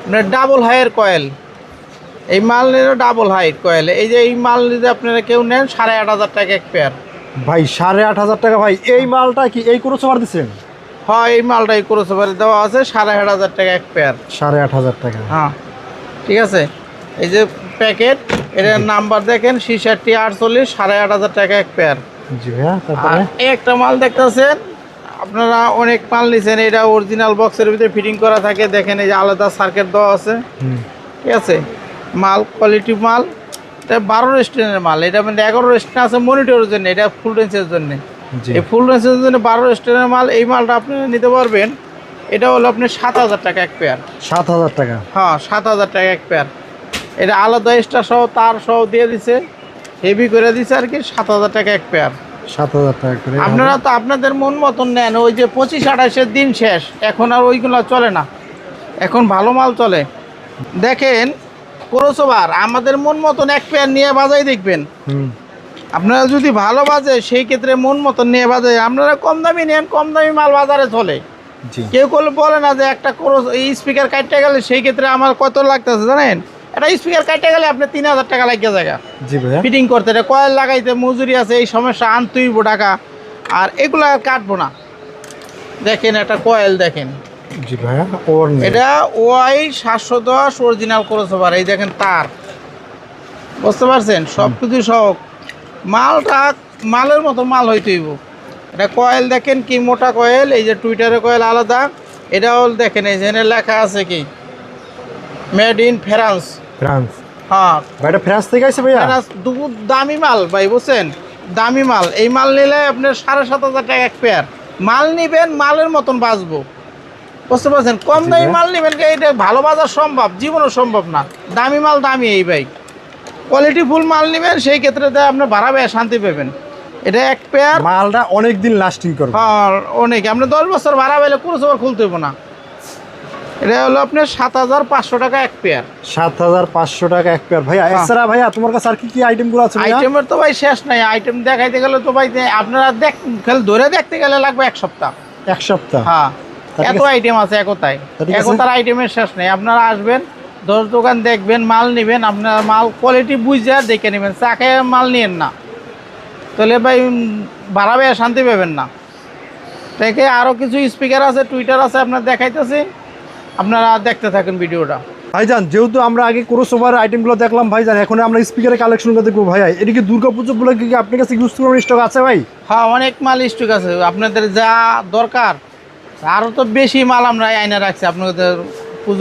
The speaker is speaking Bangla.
আপনার ডাবল হাইয়ের কয়েল, এই মাল নিলে ডাবল হাইট কয়েল। এই যে এই মাল যদি আপনারা কেউ নেন 8,500 টাকা এক পেয়ার। ভাই 8,500 টাকা ভাই, এই মালটা কি এই ক্রসওভার দিচ্ছেন? হ্যাঁ, এই মালটাই ক্রসওভারে দেওয়া আছে 8,500 টাকা এক পেয়ার। 8,500 টাকা। হ্যাঁ ঠিক আছে। এই যে প্যাকেট, এটার নাম্বার দেখেন 6648, 8,500 টাকা এক পেয়ার। জি ভাইয়া। তারপরে এই একটা মাল দেখতেছেন, আপনারা অনেক মাল নিছেন, এটা অরিজিনাল বক্সের ভিতরে ফিটিং করা থাকে। দেখেন এই যে আলাদা সার্কিট দেওয়া আছে, ঠিক আছে। মাল কোয়ালিটি মাল, এটা 12 রেস্টুরেন্টের মাল। এটা মানে 11 রেস্টুরেন্ট আছে মনিটরের জন্য, এটা ফুল রেঞ্জের জন্য। এই ফুল রেঞ্জের জন্য 12 রেস্টুরেন্টের মাল। এই মালটা আপনি নিতে পারবেন, এটা হলো আপনার 7,000 টাকা এক পেয়ার। 7,000 টাকা? হ্যাঁ 7,000 টাকা এক পেয়ার। এটা আলাদা এক্সট্রা সহ তার সহ দিয়ে দিছে, হেভি করে দিছে আর কি। 7,000 টাকা এক পেয়ার। 7,000 টাকা করে। আপনারা তো আপনাদের মন মতন নেন। ওই যে 25-28-এর দিন শেষ, এখন আর ওইগুলো চলে না, এখন ভালো মাল চলে। দেখেন ক্রসওভার আমাদের মন মতন এক পেয়ার নিয়ে বাজাই দেখবেন। আপনারা যদি ভালো বাজে সেই ক্ষেত্রে মন মতন নিয়ে বাজে। আপনারা কম দামি নেন, কম দামি মাল বাজারে চলে। কেউ করলে বলে না যে একটা এই স্পিকার কাটতে গেলে সেই ক্ষেত্রে আমার কত লাগতেছে জানেন? একটা স্পিকার কাটতে গেলে আপনার 3,000 টাকা লাগিয়ে জায়গা ফিটিং করতে। এটা কয়েল লাগাইতে মজুরি আছে, এই সমস্যা আনতেইব টাকা, আর এগুলো আর কাটবো না। দেখেন একটা কয়েল দেখেন, জি ভাইয়া। এটা ওয়াই 710 অরিজিনাল ক্রসওভার। এই দেখেন তার, বুঝতে পারছেন? সব কিছু সব মালটা মালের মতো মাল হইতেইব। এটা কয়েল দেখেন কি মোটা কয়েল। এই যে টুইটারের কয়েল আলাদা, এটাও দেখেন এই যে লেখা আছে কি মেড ইন ফ্রান্স। ফ্রান্স? হ্যাঁ ভাইটা ফ্রান্স থেকে আসছে ভাইয়া। দামি মাল ভাই, বুঝছেন? দামি মাল। এই মাল নিলে আপনার 7,500 টাকা এক পেয়ার। মাল নিবেন মালের মতন বাঁচবো, বুঝতে পারছেন? কম দামি মাল নেবেন, এটা ভালো বাজার সম্ভব, জীবনও সম্ভব না। দামি মাল দামি। এই ভাই কোয়ালিটি ফুল মাল নেবেন, সেই ক্ষেত্রে আপনার ভাড়া ব্যয় শান্তি পাবেন। এটা এক পেয়ার মালটা অনেক দিন লাস্টিং করবে। হ্যাঁ অনেক। আপনার 10 বছর ভাড়া পেলে কোনো সময় খুলতে হইব না। এটা হলো আপনার 7,500 টাকা এক পেয়ার। 7,500 টাকা এক পেয়ার ভাইয়া। এছাড়া ভাইয়া তোমার কাছে আর কি কি আইটেমগুলো আছে? আইটেমের তো ভাই শেষ নাই। আইটেম দেখাইতে গেলে তো ভাই আপনারা খালি ধরে দেখতে গেলে লাগবে 1 সপ্তাহ। 1 সপ্তাহ? হ্যাঁ, এত আইটেম আছে একতায়। একতার আইটেমের শেষ নেই। আপনারা আসবেন, 10 দোকান দেখবেন, মাল নেবেন, আপনার মাল কোয়ালিটি বুঝে দেখে নেবেন। চাকে মাল নিয়েন না, তাহলে ভাই ভাড়া ব্যয় শান্তি পাবেন না। দেখে আরও কিছু স্পিকার আছে, টুইটার আছে, আপনার দেখাইতেছি, আপনারা দেখতে থাকেন ভিডিওটা। ভাইজান যেহেতু আমরা আগে ক্রসওভার আইটেমগুলো দেখলাম ভাইজান, এখন আমরা স্পিকারের কালেকশনগুলো দেখবো ভাইয়া। এদিকে দুর্গাপুজো বলে কি আপনার কাছে ইউজ করার স্টক আছে ভাই? হ্যাঁ অনেক মাল স্টক আছে, আপনাদের যা দরকার আরও তো বেশি মাল আমরা আইনা রাখছি আপনাদের